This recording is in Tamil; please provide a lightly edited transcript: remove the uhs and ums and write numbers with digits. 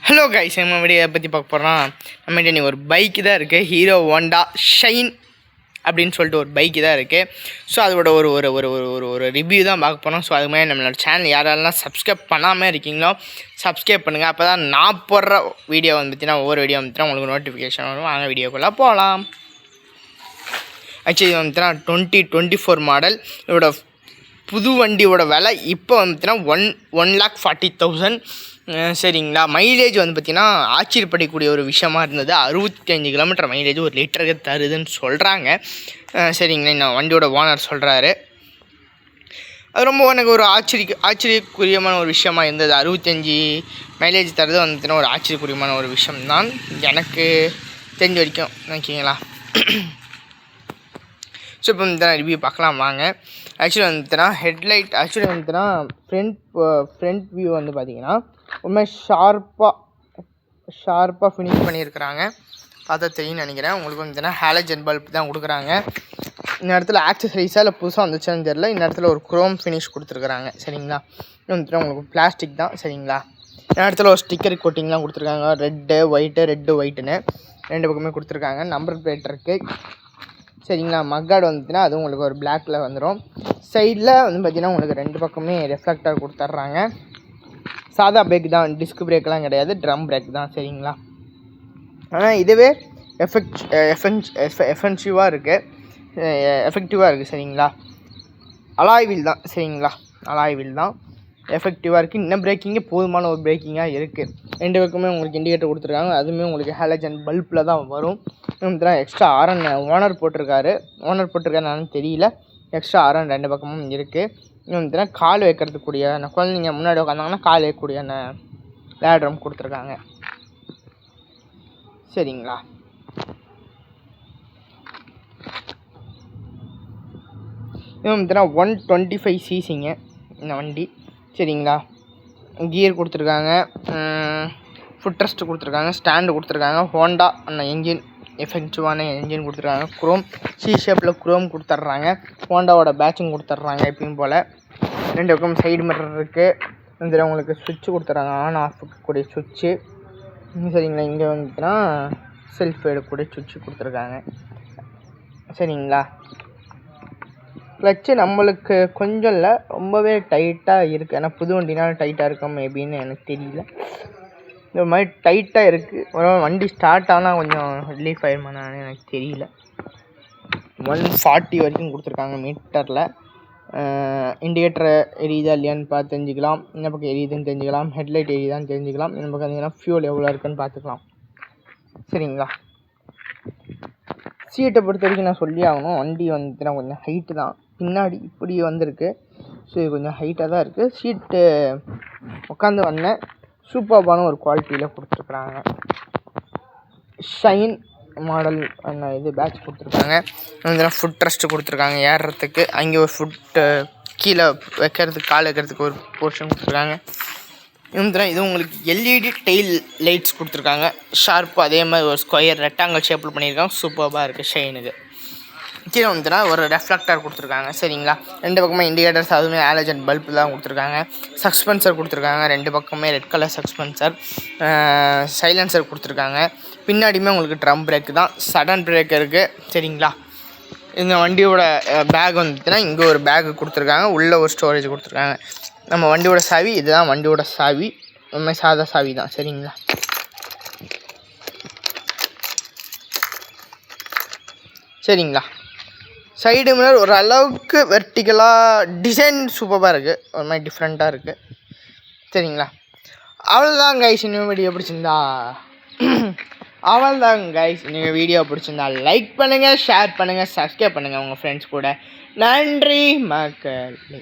ஹலோ கைஸ், நம்ம வீடியோ பற்றி பார்க்க போகிறோம். நம்மகிட்ட நீ ஒரு பைக்கு தான் இருக்குது, ஹீரோ ஹோண்டா ஷைன் அப்படின்னு சொல்லிட்டு ஒரு பைக்கு தான் இருக்குது. ஸோ அதோட ஒரு ஒரு ஒரு ஒரு ஒரு ரிவ்யூ தான் பார்க்க போகிறோம். ஸோ அது மாதிரி நம்மளோட சேனல் யாரெல்லாம் சப்ஸ்கிரைப் பண்ணாமல் இருக்கீங்களோ சப்ஸ்கிரைப் பண்ணுங்கள். அப்போ தான் நான் போடுற வீடியோ வந்துச்சுன்னா ஒவ்வொரு வீடியோ வந்துச்சுன்னா உங்களுக்கு நோட்டிஃபிகேஷன் வரும். வாங்க வீடியோக்குள்ளே போகலாம். ஆக்சுவலி வந்துச்சுன்னா 2024 மாடல். இதோட புது வண்டியோட விலை இப்போ வந்துச்சுன்னா 1,40,000. சரிங்களா. மைலேஜ் வந்து பார்த்திங்கன்னா ஆச்சரியப்படக்கூடிய ஒரு விஷயமா இருந்தது. 65 கிலோமீட்டர் மைலேஜ் ஒரு லிட்டருக்கு தருதுன்னு சொல்கிறாங்க. சரிங்களா. இன்னும் வண்டியோட ஓனர் சொல்கிறாரு. அது ரொம்ப எனக்கு ஒரு ஆச்சரியக்குரியமான ஒரு விஷயமா இருந்தது. 65 மைலேஜ் தருது வந்து பார்த்திங்கன்னா ஒரு ஆச்சரியக்குரியமான ஒரு விஷயம்தான் எனக்கு தெரிஞ்ச வரைக்கும் ஓகேங்களா. ஸோ இப்போ வந்து ரிவ்யூ பார்க்கலாம் வாங்க. ஆக்சுவலி வந்துட்டுனா ஹெட்லைட் ஆக்சுவலி வந்துட்டுனா ஃப்ரண்ட் வியூ வந்து பார்த்திங்கன்னா ரொம்ப ஷார்ப்பாக ஃபினிஷ் பண்ணியிருக்கிறாங்க. பார்த்தா தெரியும்னு நினைக்கிறேன். உங்களுக்கு வந்துட்டுனா ஹாலஜன் பல்ப் தான் கொடுக்குறாங்க. இந்த இடத்துல ஆக்சசரிஸாக இல்லை புதுசாக வந்துச்சுன்னு தெரியல. இந்த இடத்துல ஒரு குரோம் ஃபினிஷ் கொடுத்துருக்குறாங்க. சரிங்களா. இது வந்துட்டு உங்களுக்கு பிளாஸ்டிக் தான். சரிங்களா. இந்த இடத்துல ஒரு ஸ்டிக்கர் கோட்டிங்லாம் கொடுத்துருக்காங்க. ரெட்டு ஒயிட்டுன்னு ரெண்டு பக்கமே கொடுத்துருக்காங்க. நம்பர் பிளேட் இருக்குது. சரிங்களா. மக்காடு வந்துச்சுன்னா அது உங்களுக்கு ஒரு பிளாக்கில் வந்துடும். சைடில் வந்து பார்த்திங்கன்னா உங்களுக்கு ரெண்டு பக்கமே ரெஃப்ளெக்டர் கொடுத்துட்றாங்க. சாதா பிரேக் தான், டிஸ்க் பிரேக்கெலாம் கிடையாது, ட்ரம் பிரேக் தான். சரிங்களா. ஆனால் இதுவே எஃபெக்டிவாக இருக்குது. சரிங்களா. அலாய் வீல் தான். சரிங்களா. அலாய் வீல் தான் எஃபெக்டிவாக இருக்குது. இன்னும் பிரேக்கிங்கே போதுமான ஒரு பிரேக்கிங்காக இருக்குது. ரெண்டு பக்கமே உங்களுக்கு இண்டிகேட்டர் கொடுத்துருக்காங்க. அதுவுமே உங்களுக்கு ஹாலஜன் பல்பில் தான் வரும். எக்ஸ்ட்ரா ஆரன் ஓனர் போட்டிருக்காருன்னு தெரியல. எக்ஸ்ட்ரா ஆரன் ரெண்டு பக்கமும் இருக்குது. இன்னும் கால் வைக்கிறதுக்கூடிய குழந்தைங்க முன்னாடி உட்காந்தாங்கன்னா கால் வைக்கக்கூடிய லேட்ரம் கொடுத்துருக்காங்க. சரிங்களா. இன்னும் 125 சிசிங்க இந்த வண்டி. சரிங்களா. கியர் கொடுத்துருக்காங்க, ஃபுட் ரெஸ்ட் கொடுத்துருக்காங்க, ஸ்டாண்டு கொடுத்துருக்காங்க. ஹோண்டா என்ஜின் எஃபெக்டிவான என்ஜின் கொடுத்துருக்காங்க. குரோம் ஷேப்பில் குரோம் கொடுத்துட்றாங்க. ஹோண்டாவோட பேட்சும் கொடுத்துட்றாங்க எப்பயும் போல். ரெண்டு பக்கம் சைடு மிரர் இருக்குது. இதில் உங்களுக்கு சுவிட்சு கொடுத்துட்றாங்க, ஆன் ஆஃப்க்கூடிய சுவிட்சு. சரிங்களா. இங்கே வந்துட்டுனா செல்ஃப் எடுக்கக்கூடிய சுவிட்சு கொடுத்துருக்காங்க. சரிங்களா. கிளச்சு நம்மளுக்கு கொஞ்சம் இல்லை, ரொம்பவே டைட்டாக இருக்குது. ஏன்னா புது வண்டினாலும் டைட்டாக இருக்கும் மேபின்னு எனக்கு தெரியல. இந்த மாதிரி டைட்டாக இருக்குது. வண்டி ஸ்டார்ட் ஆனால் கொஞ்சம் ரிலீஃப் ஆயிருமான்னு எனக்கு தெரியல. 140 வரைக்கும் கொடுத்துருக்காங்க மீட்டரில். இண்டிகேட்டர் எரியுதா இல்லையான்னு பார்த்து தெரிஞ்சுக்கலாம். இந்த பக்கம் எரியுதுன்னு தெரிஞ்சுக்கலாம். ஹெட்லைட் எரியுதான்னு தெரிஞ்சுக்கலாம். இந்த பக்கம் பார்த்தீங்கன்னா ஃபியூல் எவ்வளோ இருக்குன்னு பார்த்துக்கலாம். சரிங்களா. சீட்டை பொறுத்த வரைக்கும் நான் சொல்லி ஆகணும். வண்டி வந்துட்டுனா கொஞ்சம் ஹைட்டு தான். பின்னாடி இப்படி வந்திருக்கு. ஸோ இது கொஞ்சம் ஹைட்டாக தான் இருக்குது. சீட்டு உட்காந்து வந்தேன். சூப்பர்பான ஒரு குவாலிட்டியில் கொடுத்துருக்குறாங்க. ஷைன் மாடல் இது பேட்ச் கொடுத்துருக்காங்க. ஃபுட் ரெஸ்ட்டு கொடுத்துருக்காங்க ஏறுறதுக்கு. அங்கே ஒரு ஃபுட்டு கீழே வைக்கிறதுக்கு கால் வைக்கிறதுக்கு ஒரு போர்ஷன் கொடுத்துருக்காங்க. இது உங்களுக்கு எல்இடி டெயில் லைட்ஸ் கொடுத்துருக்காங்க. ஷார்ப்பு அதே மாதிரி ஒரு ஸ்கொயர் ரெக்டாங்கிள் ஷேப்பில் பண்ணியிருக்காங்க. சூப்பராக இருக்குது ஷைனுக்கு. கீழே வந்துட்டுனா ஒரு ரெஃப்ளெக்டர் கொடுத்துருக்காங்க. சரிங்களா. ரெண்டு பக்கமே இண்டிகேட்டர்ஸ் அதுவுமே ஹாலஜன் பல்ப் தான் கொடுத்துருக்காங்க. சஸ்பென்சர் கொடுத்துருக்காங்க. ரெண்டு பக்கமே ரெட் கலர் சஸ்பென்சர். சைலன்சர் கொடுத்துருக்காங்க. பின்னாடியுமே உங்களுக்கு ட்ரம் பிரேக்கு தான், சடன் பிரேக் இருக்குது. சரிங்களா. இந்த வண்டியோட பேக் வந்துட்டுனா இங்கே ஒரு பேக்கு கொடுத்துருக்காங்க. உள்ளே ஒரு ஸ்டோரேஜ் கொடுத்துருக்காங்க. நம்ம வண்டியோட சாவி இதுதான். வண்டியோட சாவி நம்ம சாதா சாவி தான். சரிங்களா. சரிங்களா. சைடு மிரர் ஒரு அளவுக்கு வெர்டிக்கலாக டிசைன் சூப்பராக இருக்குது. ஒரு மாதிரி டிஃப்ரெண்ட்டாக இருக்குது. சரிங்களா. அவ்வளோதான் கைஸ். இன்னும் வீடியோ பிடிச்சிருந்தா லைக் பண்ணுங்கள், ஷேர் பண்ணுங்கள், சப்ஸ்கிரைப் பண்ணுங்கள் உங்கள் ஃப்ரெண்ட்ஸ் கூட. நன்றி மக்களே.